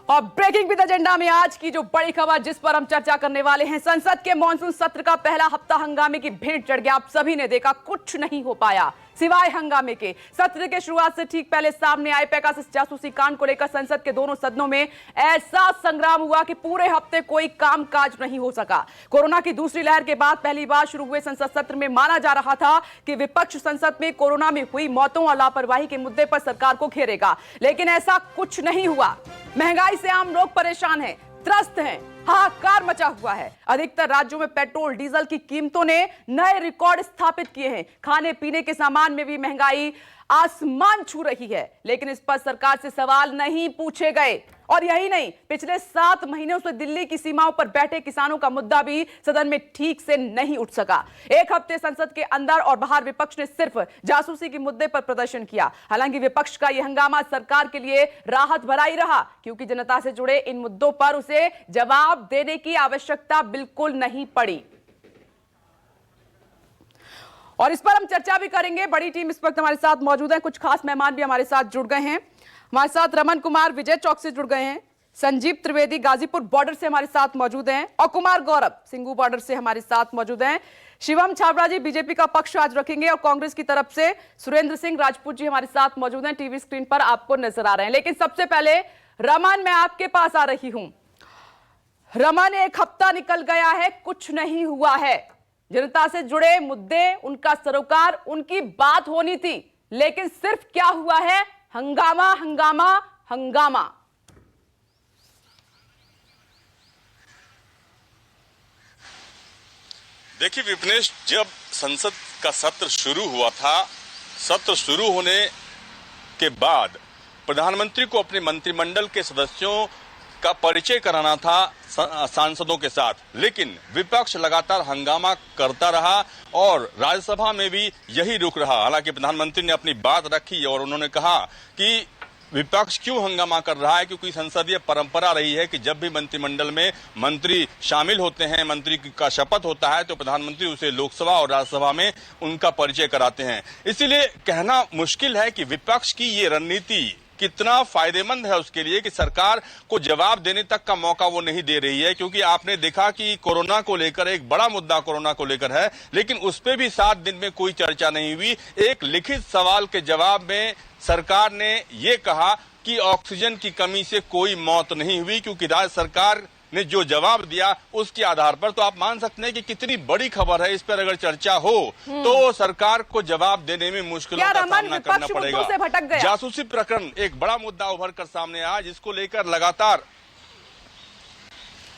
और breaking with agenda में आज की जो बड़ी खबर जिस पर हम चर्चा करने वाले हैं, संसद के मॉनसून सत्र का पहला हफ्ता हंगामे की भेंट चढ़ गया। आप सभी ने देखा, कुछ नहीं हो पाया सिवाय हंगामे के। सत्र के शुरुआत से ठीक पहले सामने आए पेगासस जासूसी कांड को लेकर संसद के दोनों सदनों में ऐसा संग्राम हुआ कि पूरे हफ्ते कोई कामकाज नहीं हो सका। कोरोना की दूसरी लहर के बाद पहली बार शुरू हुए संसद सत्र में माना जा रहा था कि विपक्ष संसद में कोरोना में हुई मौतों और लापरवाही के मुद्दे पर सरकार को घेरेगा, लेकिन ऐसा कुछ नहीं हुआ। महंगाई से आम लोग परेशान हैं, त्रस्त हैं, हाहाकार मचा हुआ है। अधिकतर राज्यों में पेट्रोल डीजल की कीमतों ने नए रिकॉर्ड स्थापित किए हैं। खाने पीने के सामान में भी महंगाई आसमान छू रही है, लेकिन इस पर सरकार से सवाल नहीं पूछे गए। और यही नहीं, पिछले 7 महीनों से दिल्ली की सीमाओं पर बैठे किसानों का मुद्दा भी सदन में ठीक से नहीं उठ सका। एक हफ्ते संसद के अंदर और बाहर विपक्ष ने सिर्फ जासूसी के मुद्दे पर प्रदर्शन किया। हालांकि विपक्ष का यह हंगामा सरकार के लिए राहत भरा ही रहा, क्योंकि जनता से जुड़े इन मुद्दों पर उसे जवाब देने की आवश्यकता बिल्कुल नहीं पड़ी। और इस पर हम चर्चा भी करेंगे। बड़ी टीम इस वक्त हमारे साथ मौजूद है, कुछ खास मेहमान भी हमारे साथ जुड़ गए हैं। हमारे साथ रमन कुमार विजय चौक से जुड़ गए हैं, संजीव त्रिवेदी गाजीपुर बॉर्डर से हमारे साथ मौजूद हैं, और कुमार गौरव सिंगू बॉर्डर से हमारे साथ मौजूद हैं। शिवम छाबड़ा जी बीजेपी का पक्ष आज रखेंगे, और कांग्रेस की तरफ से सुरेंद्र सिंह राजपूत जी हमारे साथ मौजूद हैं, टीवी स्क्रीन पर आपको नजर आ रहे हैं। लेकिन सबसे पहले रमन, मैं आपके पास आ रही हूं। रमन, एक हफ्ता निकल गया है, कुछ नहीं हुआ है। जनता से जुड़े मुद्दे, उनका सरोकार, उनकी बात होनी थी, लेकिन सिर्फ क्या हुआ है? हंगामा हंगामा हंगामा। देखिए विपनेश, जब संसद का सत्र शुरू हुआ था, सत्र शुरू होने के बाद प्रधानमंत्री को अपने मंत्रिमंडल के सदस्यों का परिचय कराना था सांसदों के साथ, लेकिन विपक्ष लगातार हंगामा करता रहा और राज्यसभा में भी यही रुख रहा। हालांकि प्रधानमंत्री ने अपनी बात रखी और उन्होंने कहा कि विपक्ष क्यों हंगामा कर रहा है, क्योंकि संसदीय परंपरा रही है कि जब भी मंत्रिमंडल में मंत्री शामिल होते हैं, मंत्री का शपथ होता है, तो प्रधानमंत्री उसे लोकसभा और राज्यसभा में उनका परिचय कराते हैं। इसीलिए कहना मुश्किल है कि विपक्ष की ये रणनीति कितना फायदेमंद है उसके लिए कि सरकार को जवाब देने तक का मौका वो नहीं दे रही है। क्योंकि आपने देखा कि कोरोना को लेकर एक बड़ा मुद्दा कोरोना को लेकर है, लेकिन उस पे भी 7 दिन में कोई चर्चा नहीं हुई। एक लिखित सवाल के जवाब में सरकार ने ये कहा कि ऑक्सीजन की कमी से कोई मौत नहीं हुई, क्योंकि राज्य सरकार ने जो जवाब दिया उसके आधार पर। तो आप मान सकते हैं कि कितनी बड़ी खबर है। इस पर अगर चर्चा हो तो सरकार को जवाब देने में मुश्किलों का सामना करना पड़ेगा। जासूसी प्रकरण एक बड़ा मुद्दा उभर कर सामने आया, जिसको लेकर लगातार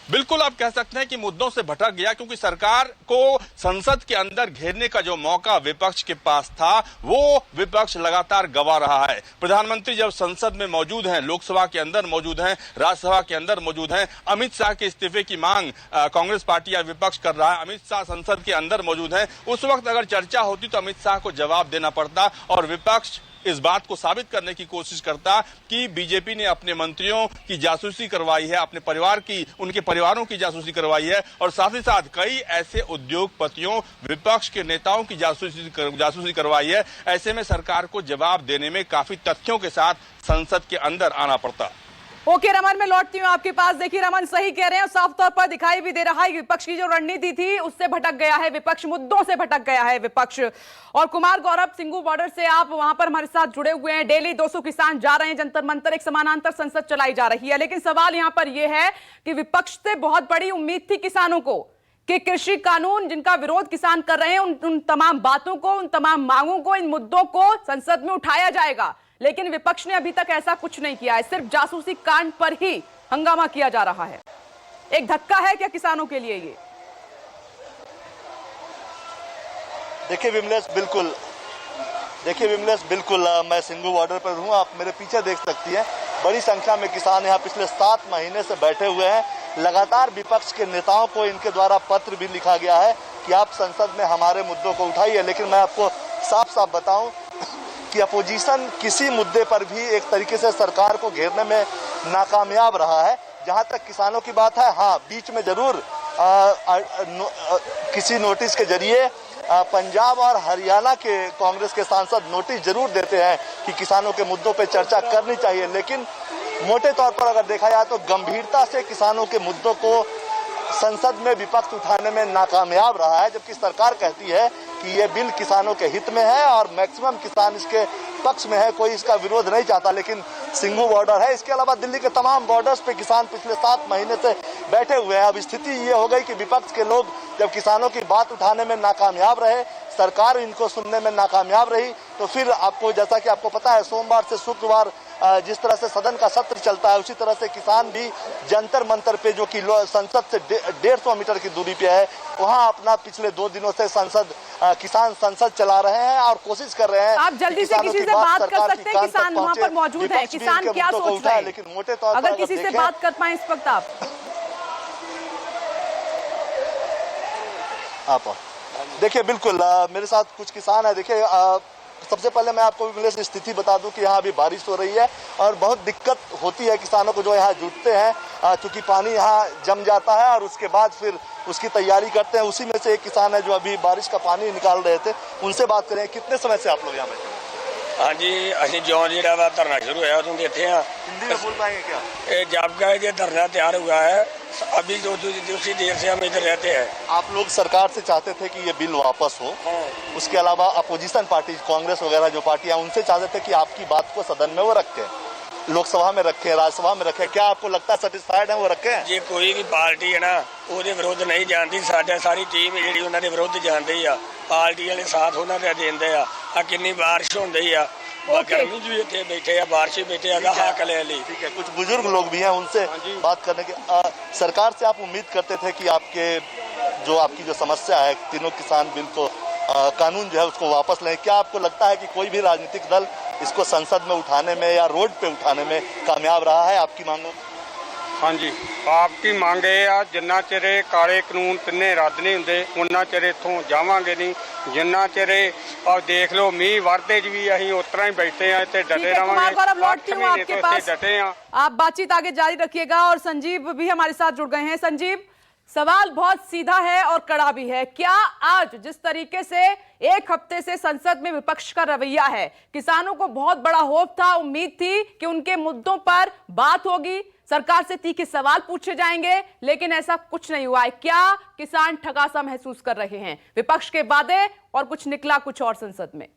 बिल्कुल आप कह सकते हैं कि मुद्दों से भटक गया, क्योंकि सरकार को संसद के अंदर घेरने का जो मौका विपक्ष के पास था, वो विपक्ष लगातार गंवा रहा है। प्रधानमंत्री जब संसद में मौजूद हैं, लोकसभा के अंदर मौजूद हैं, राज्यसभा के अंदर मौजूद हैं, अमित शाह के इस्तीफे की मांग कांग्रेस पार्टी या विपक्ष कर रहा है, अमित शाह संसद के अंदर मौजूद हैं, उस वक्त अगर चर्चा होती तो अमित शाह को जवाब देना पड़ता और विपक्ष इस बात को साबित करने की कोशिश करता कि बीजेपी ने अपने मंत्रियों की जासूसी करवाई है, अपने परिवार की, उनके परिवारों की जासूसी करवाई है, और साथ ही साथ कई ऐसे उद्योगपतियों, विपक्ष के नेताओं की जासूसी करवाई है। ऐसे में सरकार को जवाब देने में काफी तथ्यों के साथ संसद के अंदर आना पड़ता। ओके रमन, मैं लौटती हूँ आपके पास। देखिए रमन सही कह रहे हैं, साफ तौर पर दिखाई भी दे रहा है कि विपक्ष की जो रणनीति थी उससे भटक गया है, विपक्ष मुद्दों से भटक गया है विपक्ष। और कुमार गौरव सिंगू बॉर्डर से आप वहां पर हमारे साथ जुड़े हुए हैं। डेली 200 किसान जा रहे हैं जंतर मंतर, एक समानांतर संसद चलाई जा रही है, लेकिन सवाल यहां पर यह है कि विपक्ष से बहुत बड़ी उम्मीद थी किसानों को कि कृषि कानून जिनका विरोध किसान कर रहे हैं, उन तमाम बातों को, उन तमाम मांगों को, इन मुद्दों को संसद में उठाया जाएगा, लेकिन विपक्ष ने अभी तक ऐसा कुछ नहीं किया है। सिर्फ जासूसी कांड पर ही हंगामा किया जा रहा है। एक धक्का है क्या किसानों के लिए ये? देखिए विमलेश, बिल्कुल मैं सिंगू बॉर्डर पर हूँ। आप मेरे पीछे देख सकती हैं, बड़ी संख्या में किसान यहाँ पिछले 7 महीने से बैठे हुए हैं। लगातार विपक्ष के नेताओं को इनके द्वारा पत्र भी लिखा गया है कि आप संसद में हमारे मुद्दों को उठाइए, लेकिन मैं आपको साफ साफ बताऊं कि अपोजिशन किसी मुद्दे पर भी एक तरीके से सरकार को घेरने में नाकामयाब रहा है। जहां तक किसानों की बात है, हाँ बीच में जरूर किसी नोटिस के जरिए पंजाब और हरियाणा के कांग्रेस के सांसद नोटिस जरूर देते हैं कि किसानों के मुद्दों पर चर्चा करनी चाहिए, लेकिन मोटे तौर पर अगर देखा जाए तो गंभीरता से किसानों के मुद्दों को संसद में विपक्ष उठाने में नाकामयाब रहा है, जबकि सरकार कहती है कि ये बिल किसानों के हित में है और मैक्सिमम किसान इसके पक्ष में है, कोई इसका विरोध नहीं चाहता। लेकिन सिंघू बॉर्डर है, इसके अलावा दिल्ली के तमाम बॉर्डर्स पे किसान पिछले 7 महीने से बैठे हुए हैं। अब स्थिति ये हो गई कि विपक्ष के लोग जब किसानों की बात उठाने में नाकामयाब रहे, सरकार इनको सुनने में नाकामयाब रही, तो फिर आपको, जैसा कि आपको पता है, सोमवार से शुक्रवार जिस तरह से सदन का सत्र चलता है, उसी तरह से किसान भी जंतर मंतर पे, जो कि संसद से 150 मीटर की दूरी पे है, वहां अपना पिछले 2 दिनों से किसान संसद चला रहे हैं और कोशिश कर रहे हैं। आप जल्दी से किसी से बात कर सकते हैं, किसान वहां पर मौजूद है, किसान क्या सोच रहे हैं, लेकिन मोटे तौर पर अगर किसी से बात कर पाए इस वक्त आप देखिए, बिल्कुल मेरे साथ कुछ किसान है। देखिए, सबसे पहले मैं आपको विमलेश स्थिति बता दूं कि यहाँ अभी बारिश हो रही है और बहुत दिक्कत होती है किसानों को जो यहाँ जुटते हैं, क्योंकि पानी यहाँ जम जाता है और उसके बाद फिर उसकी तैयारी करते हैं। उसी में से एक किसान है जो अभी बारिश का पानी निकाल रहे थे, उनसे बात करें। कितने समय से आप लोग यहाँ बैठे? हाँ जी, असं जो जो धरना शुरू है उदों बैठे हैं। हिंदी में बोल पाएंगे क्या? जब का ये धरना तैयार हुआ है, अभी जो दूसरी देर से हम इधर रहते हैं। आप लोग सरकार से चाहते थे कि ये बिल वापस हो, उसके अलावा अपोजिशन पार्टी कांग्रेस वगैरह जो पार्टियां, उनसे चाहते थे कि आपकी बात को सदन में वो रखें, लोकसभा में रखें, राज्यसभा में रखें। क्या आपको लगता है सेटिस्फाइड है वो रखें? ये कोई भी पार्टी है ना, ਉਹਦੇ ਵਿਰੁੱਧ नहीं जानती। साढ़े सारी टीम ਜਿਹੜੀ ਉਹਨਾਂ ਦੇ ਵਿਰੁੱਧ ਜਾਂਦੀ ਆ, पार्टी वाले साथ ਉਹਨਾਂ ਦੇ ਦਿੰਦੇ ਆ। ਆ किन्नी बारिश ਹੁੰਦੀ ਆ, गर्मी भी इतने बैठे हैं, बारिश बैठे हैं, हक ले ली। ठीक है, कुछ बुजुर्ग लोग भी हैं, उनसे बात करने के। सरकार से आप उम्मीद करते थे कि आपकी जो समस्या है, तीनों किसान बिल को, कानून जो है उसको वापस लें। क्या आपको लगता है कि कोई भी राजनीतिक दल इसको संसद में उठाने में या रोड पे उठाने में कामयाब रहा है आपकी मांगों? हाँ जी, आपकी मांग ये आ, जिन्ना चिरे काले कानून तिन्ने रद्द नहीं होंगे उन्ना चिर इत्थों जावांगे नहीं। जिन्ना चिरे और देख लो मीह वरदे च भी असीं उस तरह ही बैठे हैं, इत्थे डटे रहांगे, डटे हैं। आप बातचीत आगे जारी रखिएगा। और संजीव भी हमारे साथ जुड़ गए हैं। संजीव, सवाल बहुत सीधा है और कड़ा भी है। क्या आज जिस तरीके से 1 हफ्ते से संसद में विपक्ष का रवैया है, किसानों को बहुत बड़ा होप था, उम्मीद थी कि उनके मुद्दों पर बात होगी, सरकार से तीखे सवाल पूछे जाएंगे, लेकिन ऐसा कुछ नहीं हुआ है। क्या किसान ठगा सा महसूस कर रहे हैं? विपक्ष के वादे और कुछ निकला कुछ और संसद में।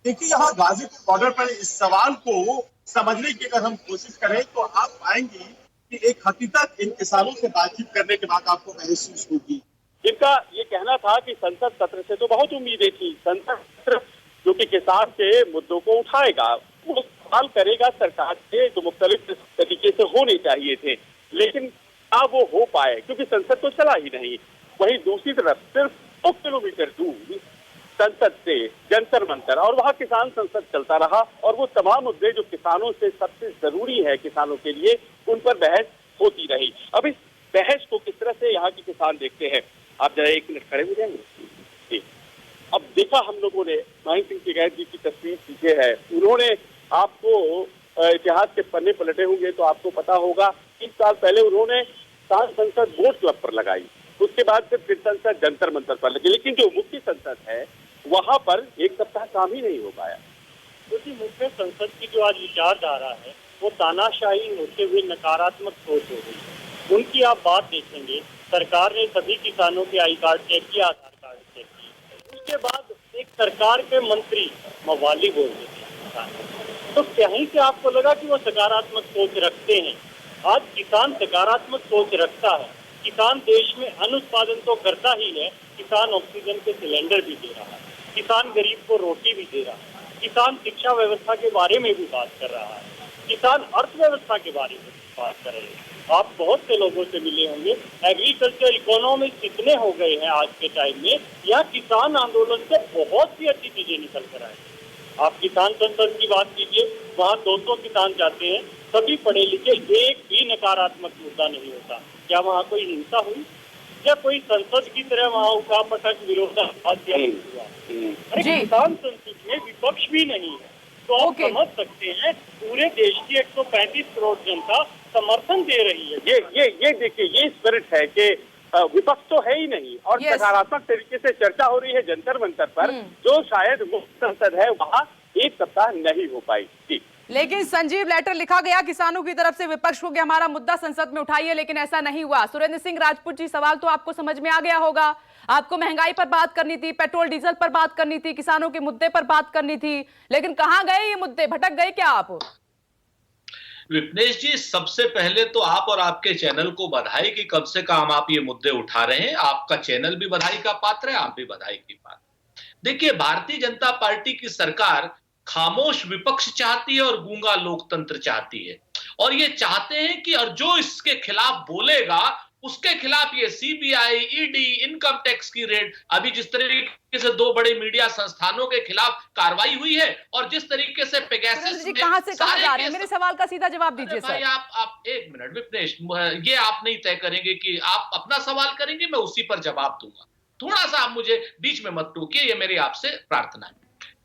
देखिए, यहाँ गाजीपुर बॉर्डर पर इस सवाल को समझने की अगर हम कोशिश करें तो आप पाएंगे कि एक हकीकत इन किसानों से बातचीत करने के बाद आपको महसूस होगी। इनका ये कहना था कि संसद सत्र से तो बहुत उम्मीदें थी, संसद सत्र जो कि किसान के मुद्दों को उठाएगा, वो सवाल करेगा सरकार से जो मुख्तलिफ तरीके से होने चाहिए थे, लेकिन क्या वो हो पाए? क्योंकि संसद तो चला ही नहीं। वहीं दूसरी तरफ सिर्फ 2 किलोमीटर दूर संसद से जंतर मंतर, और वहाँ किसान संसद चलता रहा और वो तमाम मुद्दे जो किसानों से सबसे जरूरी है किसानों के लिए, उन पर बहस होती रही। अब इस बहस को किस तरह से यहाँ के किसान देखते हैं, आप जरा 1 मिनट खड़े हो जाएंगे। अब देखा हम लोगों ने, महेंद्र सिंह टिकैत जी की तस्वीर पीछे है, उन्होंने, आपको इतिहास के पन्ने पलटे होंगे तो आपको पता होगा 30 साल पहले उन्होंने संसद बोट क्लब पर लगाई, उसके बाद फिर संसद जंतर मंतर पर लगी, लेकिन जो मुख्य संसद है वहां पर 1 सप्ताह काम ही नहीं हो पाया। क्योंकि मुख्य संसद की जो आज विचारधारा है वो तानाशाही होते हुए नकारात्मक सोच हो गई है। उनकी आप बात देखेंगे, सरकार ने सभी किसानों के आई कार्ड चेक किया, आधार कार्ड चेक किए, उसके बाद एक सरकार के मंत्री मवाली बोल रहे थे, तो कहीं से आपको लगा कि वो सकारात्मक सोच रखते हैं। आज किसान सकारात्मक सोच रखता है, किसान देश में अन्न उत्पादन तो करता ही है, किसान ऑक्सीजन के सिलेंडर भी दे रहा है, किसान गरीब को रोटी भी दे रहा है, किसान शिक्षा व्यवस्था के बारे में भी बात कर रहा है, किसान अर्थव्यवस्था के बारे में बात कर रहे हैं। आप बहुत से लोगों से मिले होंगे, एग्रीकल्चर इकोनॉमिक्स इतने हो गए हैं आज के टाइम में, यहाँ किसान आंदोलन से बहुत सी अच्छी चीजें निकल कर आए। आप किसान संसद की बात कीजिए, वहाँ 200 किसान जाते हैं, सभी पढ़े लिखे, एक भी नकारात्मक मुद्दा नहीं होता। क्या वहाँ कोई हिंसा हुई या कोई संसद की तरह वहाँ उठापटक विरोधाभास हुआ? अरे किसान संसद में विपक्ष भी नहीं है, तो आप समझ सकते हैं पूरे देश की 135 करोड़ जनता समर्थन दे रही है। ये देखिए, ये स्पिरिट है कि विपक्ष तो है ही नहीं और सकारात्मक तरीके से चर्चा हो रही है जंतर मंतर पर, जो शायद मुख्य संसद है वहाँ 1 सप्ताह नहीं हो पाई। जी। लेकिन संजीव, लेटर लिखा गया किसानों की तरफ से विपक्ष को कि हमारा मुद्दा संसद में उठाइए, लेकिन ऐसा नहीं हुआ। सुरेंद्र सिंह राजपूत जी, सवाल तो आपको समझ में आ गया होगा। आपको महंगाई पर बात करनी थी, पेट्रोल डीजल पर बात करनी थी, किसानों के मुद्दे पर बात करनी थी, लेकिन कहां गए ये मुद्दे? भटक गए क्या आप? विपनेश जी, सबसे पहले तो आप और आपके चैनल को बधाई कि कम से कम आप ये मुद्दे उठा रहे हैं। आपका चैनल भी बधाई का पात्र है, आप भी बधाई की पात्र। देखिए, भारतीय जनता पार्टी की सरकार खामोश विपक्ष चाहती है और गूंगा लोकतंत्र चाहती है, और ये चाहते हैं कि और जो इसके खिलाफ बोलेगा उसके खिलाफ ये सीबीआई, ईडी, इनकम टैक्स की रेड, अभी जिस तरीके से 2 बड़े मीडिया संस्थानों के खिलाफ कार्रवाई हुई है, और जिस तरीके से पेगासस में कहां से कहां जा रहे हैं? मेरे सवाल का सीधा जवाब दीजिए सर। भाई आप एक मिनट विपनेश, ये आप नहीं तय करेंगे कि आप अपना सवाल करेंगे, मैं उसी पर जवाब दूंगा। थोड़ा सा आप मुझे बीच में मत टोकिए, ये मेरी आपसे प्रार्थना है,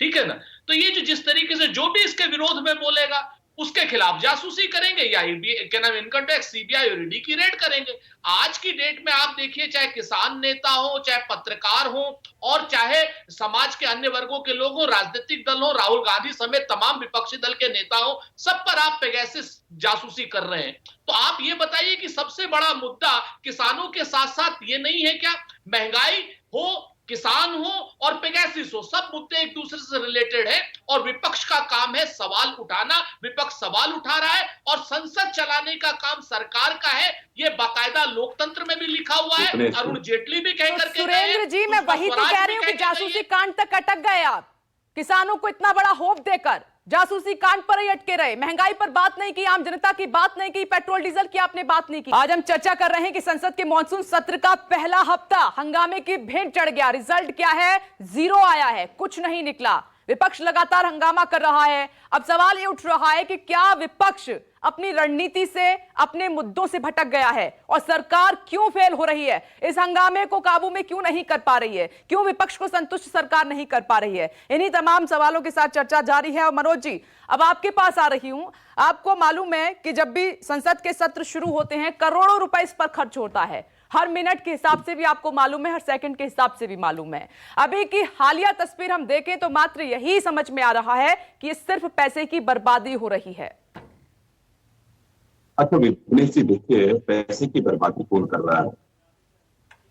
ठीक है ना? तो ये जो जिस तरीके से जो भी इसके विरोध में बोलेगा उसके खिलाफ जासूसी करेंगे, या क्या नाम, इनकम टैक्स, सीबीआई और ईडी की रेड करेंगे। आज की डेट में आप देखिए, चाहे किसान नेता हो, चाहे पत्रकार हो, और चाहे समाज के अन्य वर्गों के लोग हो, राजनीतिक दल हो, राहुल गांधी समेत तमाम विपक्षी दल के नेता हो, सब पर आप पेगासस जासूसी कर रहे हैं। तो आप ये बताइए कि सबसे बड़ा मुद्दा किसानों के साथ साथ ये नहीं है क्या? महंगाई हो, किसान हो और पेगासस हो, सब मुद्दे एक दूसरे से रिलेटेड है, और विपक्ष का काम है सवाल उठाना। विपक्ष सवाल उठा रहा है, और संसद चलाने का काम सरकार का है। ये बाकायदा लोकतंत्र में भी लिखा हुआ है। अरुण जेटली भी कह करके, सुरेंद्र जी, मैं वही तो कह रही हूँ कि जासूसी कांड तक अटक गए आप। किसानों को इतना बड़ा होप देकर जासूसी कांड पर ही अटके रहे, महंगाई पर बात नहीं की, आम जनता की बात नहीं की, पेट्रोल डीजल की आपने बात नहीं की। आज हम चर्चा कर रहे हैं कि संसद के मॉनसून सत्र का पहला हफ्ता हंगामे की भेंट चढ़ गया। रिजल्ट क्या है? 0 आया है, कुछ नहीं निकला। विपक्ष लगातार हंगामा कर रहा है। अब सवाल ये उठ रहा है कि क्या विपक्ष अपनी रणनीति से, अपने मुद्दों से भटक गया है, और सरकार क्यों फेल हो रही है? इस हंगामे को काबू में क्यों नहीं कर पा रही है? क्यों विपक्ष को संतुष्ट सरकार नहीं कर पा रही है? इन्हीं तमाम सवालों के साथ चर्चा जारी है। और मनोज जी, अब आपके पास आ रही हूं। आपको मालूम है कि जब भी संसद के सत्र शुरू होते हैं, करोड़ों रुपए इस पर खर्च होता है। हर मिनट के हिसाब से भी आपको मालूम है, हर सेकंड के हिसाब से भी मालूम है। अभी की हालिया तस्वीर हम देखें तो मात्र यही समझ में आ रहा है कि ये सिर्फ पैसे की बर्बादी हो रही है। अच्छा विपनेश जी, देखिए, पैसे की बर्बादी कौन कर रहा है?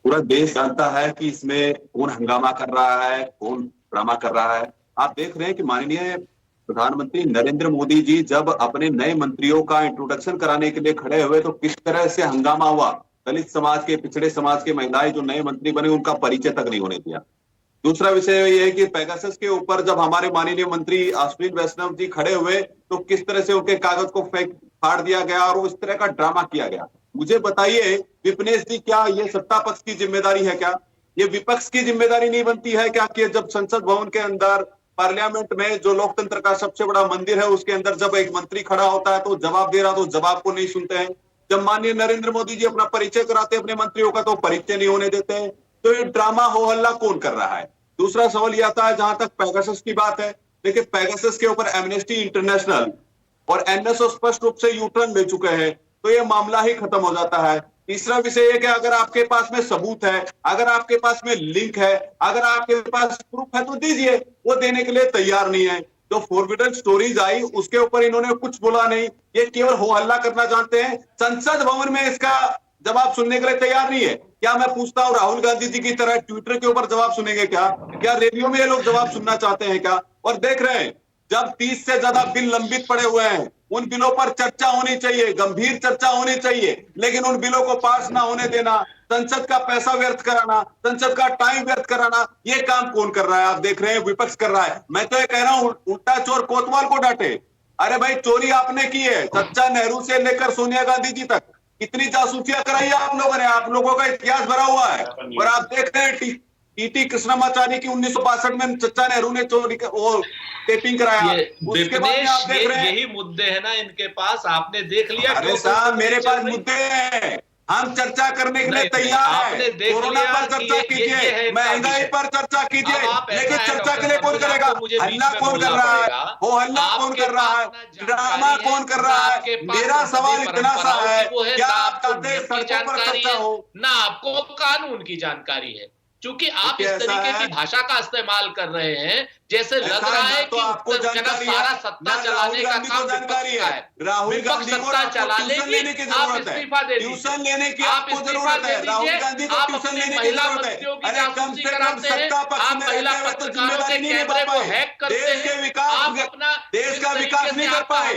पूरा देश जानता है कि इसमें कौन हंगामा कर रहा है, कौन ड्रामा कर रहा है। आप देख रहे हैं कि माननीय प्रधानमंत्री नरेंद्र मोदी जी जब अपने नए मंत्रियों का इंट्रोडक्शन कराने के लिए खड़े हुए तो किस तरह से हंगामा हुआ। दलित समाज के, पिछड़े समाज के महिलाएं जो नए मंत्री बने, उनका परिचय तक नहीं होने दिया। दूसरा विषय यह है कि पेगासस के ऊपर जब हमारे माननीय मंत्री अश्विनी वैष्णव जी खड़े हुए तो किस तरह से उनके कागज को फाड़ दिया गया और इस तरह का ड्रामा किया गया। मुझे बताइए विपनेश जी, क्या ये सत्ता पक्ष की जिम्मेदारी है? क्या ये विपक्ष की जिम्मेदारी नहीं बनती है क्या कि जब संसद भवन के अंदर, पार्लियामेंट में, जो लोकतंत्र का सबसे बड़ा मंदिर है, उसके अंदर जब एक मंत्री खड़ा होता है तो जवाब दे रहा, तो जवाब को नहीं सुनते हैं। जब माननीय नरेंद्र मोदी जी अपना परिचय कराते हैं अपने मंत्रियों का, तो परिचय नहीं होने देते हैं। तो ये ड्रामा हो हल्ला कौन कर रहा है? दूसरा सवाल ये आता है, जहां तक पेगासस की बात है, देखिए पेगासस के ऊपर एमनेस्टी इंटरनेशनल और एनएसओ स्पष्ट रूप से यूटर्न ले चुके हैं, तो ये मामला ही खत्म हो जाता है। तीसरा विषय है कि अगर आपके पास में सबूत है, अगर आपके पास में लिंक है, अगर आपके पास प्रूफ है तो दीजिए। वो देने के लिए तैयार नहीं है। जो फॉरबिडन स्टोरीज आई उसके ऊपर इन्होंने कुछ बोला नहीं, ये केवल हो हल्ला करना जानते हैं। संसद भवन में इसका जवाब सुनने के लिए तैयार नहीं है। क्या मैं पूछता हूं, राहुल गांधी जी की तरह ट्विटर के ऊपर जवाब सुनेंगे क्या? क्या रेडियो में ये लोग जवाब सुनना चाहते हैं क्या? और देख रहे हैं, जब 30 से ज्यादा बिल लंबित पड़े हुए हैं, उन बिलों पर चर्चा होनी चाहिए, गंभीर चर्चा होनी चाहिए, लेकिन उन बिलों को पास ना होने देना, संसद का पैसा व्यर्थ कराना, संसद का टाइम व्यर्थ कराना, ये काम कौन कर रहा है? आप देख रहे हैं विपक्ष कर रहा है। मैं तो ये कह रहा हूं, उल्टा चोर कोतवाल को डांटे। अरे भाई, चोरी आपने की है, चचा नेहरू से लेकर सोनिया गांधी जी तक कितनी जासूसियां कराई आप लोगों ने। आप लोगों का इतिहास भरा हुआ है। और आप देख रहे हैं टीटी कृष्णमाचारी की 1962 में चचा नेहरू ने चोरी वो टेपिंग कराया। उसके बाद आप देख रहे हैं, यही मुद्दे हैं ना इनके पास, आपने देख लिया। अरे साहब, मेरे पास मुद्दे हैं, हम चर्चा करने के लिए तैयार हैं। कोरोना पर चर्चा कीजिए, महंगाई पर चर्चा कीजिए, लेकिन चर्चा के लिए कौन करेगा? हल्ला कौन कर रहा है? वो हल्ला कौन कर रहा है? ड्रामा कौन कर रहा है? मेरा सवाल इतना सा है, क्या आप चाहते हैं सड़कों पर चर्चा हो? ना आपको कानून की जानकारी है, क्योंकि आप इस तरीके की भाषा का इस्तेमाल कर रहे हैं जैसे लग रहा है कि उत्तर प्रदेश सारा सत्ता चलाने का काम विपक्ष का है। विपक्ष सत्ता चला लेगी, आप इस्तीफा दे दीजिए, आप इस्तीफा दे दीजिए। आप अपनी महिला मंत्रियों की जासूसी कराते हैं, आप महिला पत्रकारों के कैमरे को हैक करते हैं, आप अपना देश का विकास नहीं कर पाए।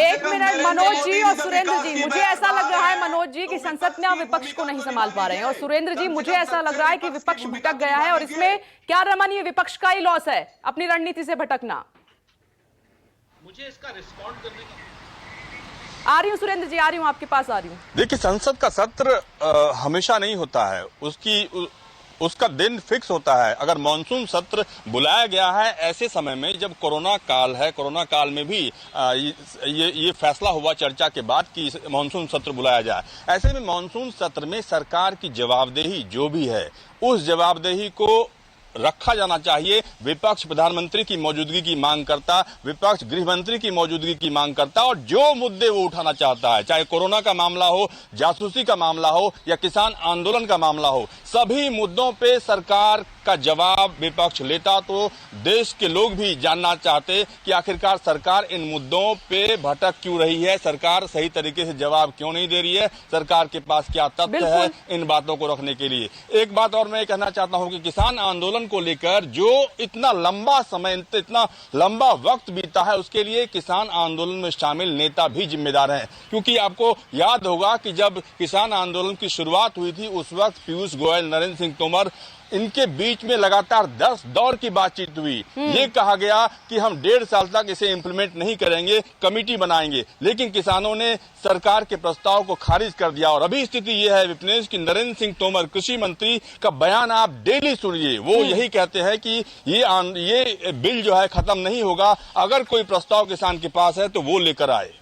एक मिनट मनोज जी और सुरेंद्र जी, मुझे ऐसा लग रहा है मनोज जी कि संसद में आप विपक्ष को नहीं संभाल पा रहे हैं, और सुरेंद्र जी मुझे ऐसा लग रहा है कि विपक्ष भटक गया है, और इसमें क्या रमन ये विपक्ष का ही लॉस है, अपनी रणनीति से भटकना। मुझे इसका रिस्पॉन्ड करने का आ रही हूं सुरेंद्र जी, आ रही हूं, आपके पास आ रही हूं। देखिए, संसद का सत्र हमेशा नहीं होता है, उसका दिन फिक्स होता है। अगर मानसून सत्र बुलाया गया है ऐसे समय में जब कोरोना काल है, कोरोना काल में भी ये फैसला हुआ चर्चा के बाद कि मानसून सत्र बुलाया जाए, ऐसे में मानसून सत्र में सरकार की जवाबदेही जो भी है उस जवाबदेही को रखा जाना चाहिए। विपक्ष प्रधानमंत्री की मौजूदगी की मांग करता, विपक्ष गृह मंत्री की मौजूदगी की मांग करता, और जो मुद्दे वो उठाना चाहता है, चाहे कोरोना का मामला हो, जासूसी का मामला हो या किसान आंदोलन का मामला हो, सभी मुद्दों पे सरकार का जवाब विपक्ष लेता तो देश के लोग भी जानना चाहते कि आखिरकार सरकार इन मुद्दों पे भटक क्यों रही है, सरकार सही तरीके से जवाब क्यों नहीं दे रही है, सरकार के पास क्या तथ्य है इन बातों को रखने के लिए। एक बात और मैं कहना चाहता हूं कि किसान आंदोलन को लेकर जो इतना लंबा समय, इतना लंबा वक्त बीता है, उसके लिए किसान आंदोलन में शामिल नेता भी जिम्मेदार हैं, क्योंकि आपको याद होगा कि जब किसान आंदोलन की शुरुआत हुई थी उस वक्त पीयूष गोयल, नरेंद्र सिंह तोमर, इनके बीच में लगातार 10 दौर की बातचीत हुई। ये कहा गया कि हम 1.5 साल तक इसे इंप्लीमेंट नहीं करेंगे, कमेटी बनाएंगे, लेकिन किसानों ने सरकार के प्रस्ताव को खारिज कर दिया। और अभी स्थिति ये है विपनेश कि नरेंद्र सिंह तोमर, कृषि मंत्री का बयान आप डेली सुनिए, वो यही कहते हैं कि ये बिल जो है खत्म नहीं होगा, अगर कोई प्रस्ताव किसान के पास है तो वो लेकर आए।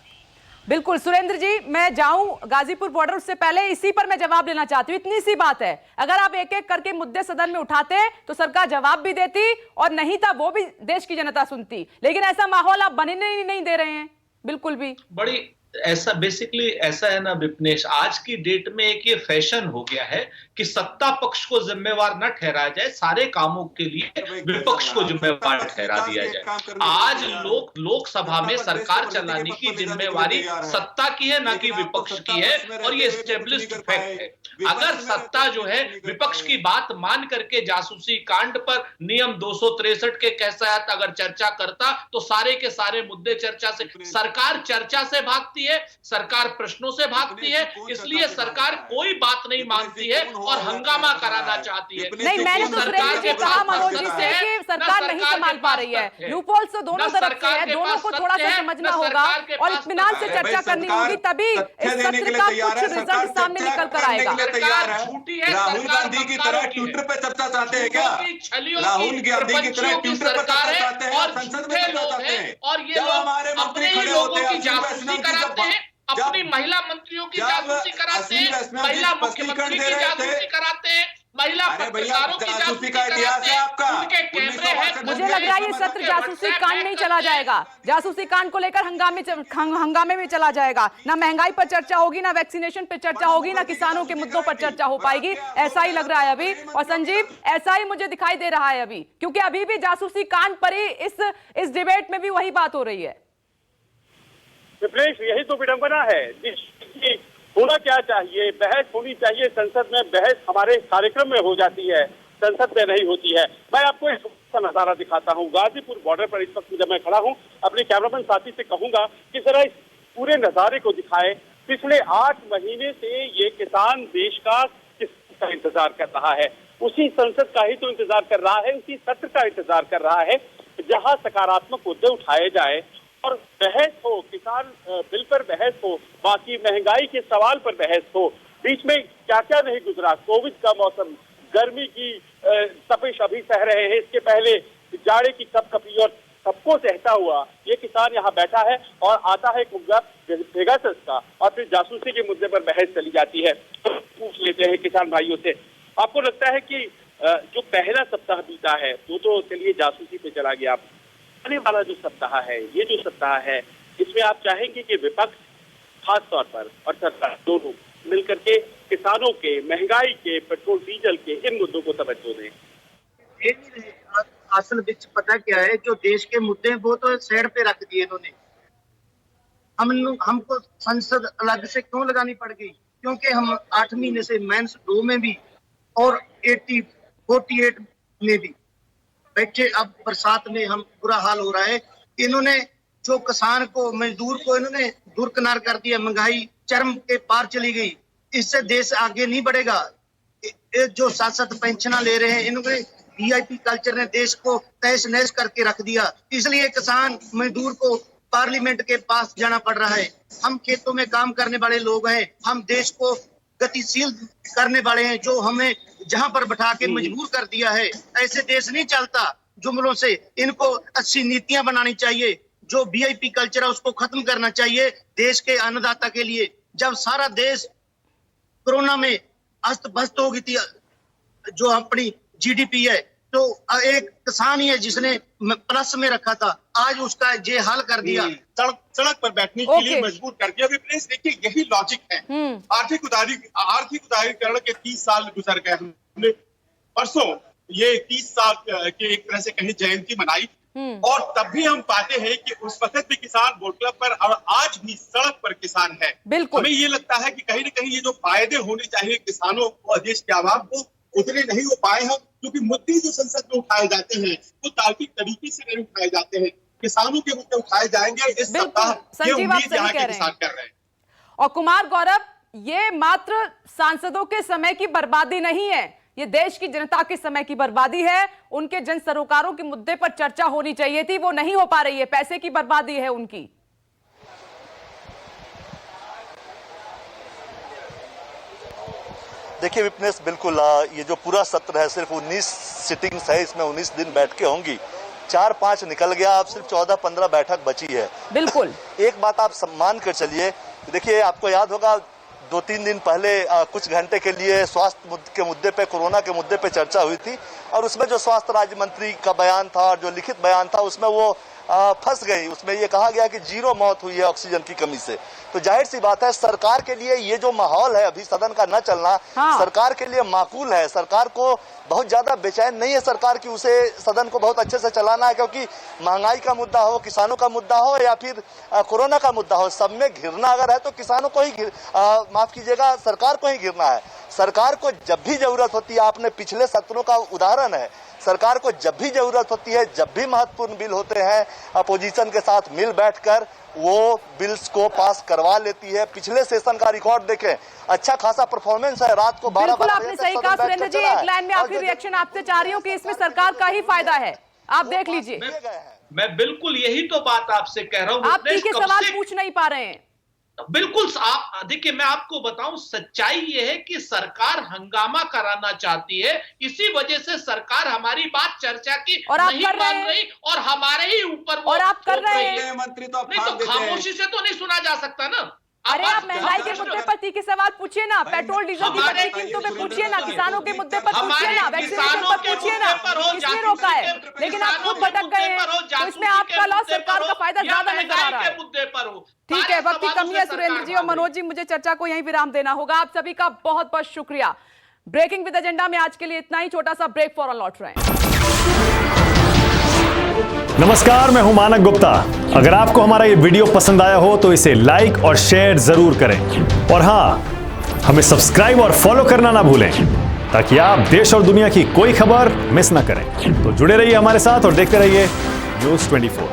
बिल्कुल सुरेंद्र जी, मैं जाऊं गाजीपुर बॉर्डर, उससे पहले इसी पर मैं जवाब लेना चाहती हूँ। इतनी सी बात है, अगर आप एक एक करके मुद्दे सदन में उठाते तो सरकार जवाब भी देती, और नहीं था वो भी देश की जनता सुनती, लेकिन ऐसा माहौल आप बनने ही नहीं दे रहे हैं बिल्कुल भी। बड़ी ऐसा बेसिकली ऐसा है ना विपनेश, आज की डेट में एक ये फैशन हो गया है कि सत्ता पक्ष को जिम्मेवार न ठहराया जाए, सारे कामों के लिए विपक्ष को जिम्मेवार ठहरा दिया जाए। आज लोकसभा में सरकार चलाने की जिम्मेवारी सत्ता की है, ना कि विपक्ष की है, और ये एस्टेब्लिश्ड फैक्ट है। अगर सत्ता जो है विपक्ष की बात मान करके जासूसी कांड पर नियम 263 के तहत अगर चर्चा करता तो सारे के सारे मुद्दे चर्चा से, सरकार चर्चा से भागती है, सरकार प्रश्नों से भागती है, इसलिए सरकार कोई बात नहीं मानती है और हंगामा कराना चाहती है। नहीं, मैंने तो सुरेंद्र जी कहा मनोज जी से कि सरकार नहीं संभाल पा रही है, लूपहोल्स तो दोनों तरफ से है, दोनों को थोड़ा सा समझना होगा और इत्मीनान से चर्चा करनी होगी, तभी इस सत्र का कुछ रिजल्ट सामने निकल कर आएगा। राहुल गांधी की तरह ट्विटर पे चर्चा चाहते हैं क्या? राहुल गांधी की तरह ट्विटर पे चर्चा चाहते हैं और संसद में चर्चा चाहते हैं, और ये लोग अपने ही लोगों की जासूसी कराते हैं, अपनी महिला मंत्रियों की जासूसी कराते हैं, महिला मुख्यमंत्री की जासूसी कराते हैं, महिला पत्रकारों की जासूसी कराते हैं, उनके कैमरे हैं। मुझे लग रहा है ये सत्र जासूसी कांड नहीं चला जाएगा, जासूसी कांड को लेकर हंगामे में चला जाएगा। ना महंगाई पर चर्चा होगी, ना वैक्सीनेशन पर चर्चा होगी, ना किसानों के मुद्दों पर चर्चा हो पाएगी, ऐसा ही लग रहा है अभी। और संजीव, ऐसा ही मुझे दिखाई दे रहा है अभी, क्योंकि अभी भी जासूसी कांड पर ही इस डिबेट में भी वही बात हो रही है। विपनेश, यही तो विडंबना है। होना क्या चाहिए, बहस होनी चाहिए संसद में, बहस हमारे कार्यक्रम में हो जाती है, संसद में नहीं होती है। मैं आपको एक नजारा दिखाता हूँ गाजीपुर बॉर्डर पर। इस वक्त जब मैं खड़ा हूँ, अपने कैमरामैन साथी से कहूंगा कि जरा इस पूरे नजारे को दिखाए। पिछले 8 महीने से ये किसान देश का किसका इंतजार कर रहा है, उसी संसद का ही तो इंतजार कर रहा है, उसी सत्र का इंतजार कर रहा है जहां सकारात्मक मुद्दे उठाए जाए और बहस हो, किसान बिल पर बहस हो, बाकी महंगाई के सवाल पर बहस हो। बीच में क्या क्या नहीं गुजरा, कोविड का मौसम, गर्मी की तपिश अभी सह रहे हैं, इसके पहले जाड़े की कपकपी, और सबको सहता हुआ ये किसान यहाँ बैठा है और आता है एक मुद्दा पेगासस का, और फिर जासूसी के मुद्दे पर बहस चली जाती है। पूछ लेते हैं किसान भाइयों से, आपको लगता है कि जो पहला सप्ताह बीता है वो तो चलिए जासूसी पे चला गया, आने वाला जो सप्ताह है, ये जो सप्ताह है, इसमें आप चाहेंगे कि विपक्ष खास तौर पर और सरकार दोनों मिलकर के किसानों के, महंगाई के, पेट्रोल डीजल के इन मुद्दों को तवज्जो दें? असल विच पता क्या है, जो देश के मुद्दे हैं वो तो साइड पे रख दिए इन्होंने। हमको संसद अलग से क्यों लगानी पड़ गई? क्योंकि हम 8 महीने से मेंस 2 में भी और 48 में भी बैठे। अब बरसात में हम बुरा हाल हो रहा है। इन्होंने जो किसान को, मजदूर को इन्होंने दुरकिनार कर दिया। महंगाई चरम के पार चली गई। इससे देश आगे नहीं बढ़ेगा। जो शासक पेंशन ले रहे हैं, इन्होंने वीआईपी कल्चर ने देश को तहस नहस करके रख दिया। इसलिए किसान मजदूर को पार्लियामेंट के पास जाना पड़ रहा है। हम खेतों में काम करने वाले लोग हैं। हम देश को गतिशील करने वाले हैं। जो हमें जहां पर बैठा के मजबूर कर दिया है, ऐसे देश नहीं चलता जुमलों से। इनको अच्छी नीतियां बनानी चाहिए। जो वीआईपी कल्चर है उसको खत्म करना चाहिए देश के अन्नदाता के लिए। जब सारा देश कोरोना में अस्त व्यस्त हो गई थी, जो अपनी जीडीपी है, तो एक किसान ही है जिसने प्लस में रखा था। आज उसका ये हाल कर दिया। सड़क पर बैठने के लिए मजबूर कर दिया। विपनेश, देखिए यही लॉजिक है। आर्थिक उदारीकरण के 30 साल गुजर गए। हमने परसों ये 30 साल की एक तरह से कहीं जयंती मनाई, और तब भी हम पाते हैं कि उस वक्त भी किसान वोट क्लब पर और आज भी सड़क पर किसान है। हमें ये लगता है कि कहीं न कहीं ये जो फायदे होने चाहिए किसानों और देश के आवाम को, उतने नहीं हो पाए हैं, क्योंकि मुद्दे जो संसद में उठाए जाते हैं वो तार्किक तरीके से नहीं उठाए जाते हैं। किसानों के मुद्दे उठाए जाएंगे इस सप्ताह, ये उम्मीद यहाँ के किसान कर रहे हैं। और कुमार गौरव, ये मात्र सांसदों के समय की बर्बादी नहीं है, ये देश की जनता के समय की बर्बादी है। उनके जन सरोकारों के मुद्दे पर चर्चा होनी चाहिए थी, वो नहीं हो पा रही है। पैसे की बर्बादी है उनकी। देखिए विपनेश, बिल्कुल ये जो पूरा सत्र है, सिर्फ 19 सिटिंग्स है, इसमें 19 दिन बैठकें होंगी। 4-5 निकल गया, अब सिर्फ 14-15 बैठक बची है। बिल्कुल। एक बात आप सम्मान कर चलिए। देखिए, आपको याद होगा 2-3 दिन पहले कुछ घंटे के लिए स्वास्थ्य के मुद्दे पे, कोरोना के मुद्दे पे चर्चा हुई थी, और उसमें जो स्वास्थ्य राज्य मंत्री का बयान था और जो लिखित बयान था, उसमें वो फंस गई। उसमें ये कहा गया कि 0 मौत हुई है ऑक्सीजन की कमी से। तो जाहिर सी बात है, सरकार के लिए ये जो माहौल है अभी सदन का न चलना, सरकार के लिए माकूल है। सरकार को बहुत ज्यादा बेचैन नहीं है सरकार की, उसे सदन को बहुत अच्छे से चलाना है, क्योंकि महंगाई का मुद्दा हो, किसानों का मुद्दा हो, या फिर कोरोना का मुद्दा हो, सब में घिरना अगर है तो किसानों को ही माफ कीजिएगा, सरकार को ही घिरना है। सरकार को जब भी जरूरत होती है, आपने पिछले सत्रों का उदाहरण है, सरकार को जब भी जरूरत होती है, जब भी महत्वपूर्ण बिल होते हैं, अपोजिशन के साथ मिल बैठकर वो बिल्स को पास करवा लेती है। पिछले सेशन का रिकॉर्ड देखें, अच्छा खासा परफॉर्मेंस है। रात को 12 बिल्कुल आपने सही कहा सुरेंद्र जी। एक लाइन में आखिरी रिएक्शन आपसे चाह रही हूँ कि इसमें सरकार का ही फायदा है, आप देख लीजिए। मैं बिल्कुल यही तो बात आपसे कह रहा हूँ। आप ठीक है सवाल पूछ नहीं पा रहे हैं। बिल्कुल, आप देखिए, मैं आपको बताऊं, सच्चाई ये है कि सरकार हंगामा कराना चाहती है। इसी वजह से सरकार हमारी बात चर्चा की नहीं मान रही और हमारे ही ऊपर और आप कर रहे हैं। मंत्री तो नहीं, तो खामोशी से तो नहीं सुना जा सकता ना। अरे आप महंगाई के मुद्दे पर तीखे सवाल पूछिए ना, पेट्रोल डीजल की बढ़ती कीमतों पे पूछिए ना, किसानों के मुद्दे पर पूछिए ना, वैक्सीनेशन पर पूछिए ना, किसने रोका है? लेकिन आप खुद भटक गए हैं, तो इसमें आपका लॉस, सरकार का फायदा ज्यादा नजर आ रहा है। ठीक है, वक्त की कमी है सुरेंद्र जी और मनोज जी, मुझे चर्चा को यहीं विराम देना होगा। आप सभी का बहुत बहुत शुक्रिया। ब्रेकिंग विद एजेंडा में आज के लिए इतना ही। छोटा सा ब्रेक फौरन लौट रहे हैं। नमस्कार, मैं हूं मानक गुप्ता। अगर आपको हमारा ये वीडियो पसंद आया हो तो इसे लाइक और शेयर जरूर करें, और हां, हमें सब्सक्राइब और फॉलो करना ना भूलें, ताकि आप देश और दुनिया की कोई खबर मिस ना करें। तो जुड़े रहिए हमारे साथ और देखते रहिए न्यूज़ 24।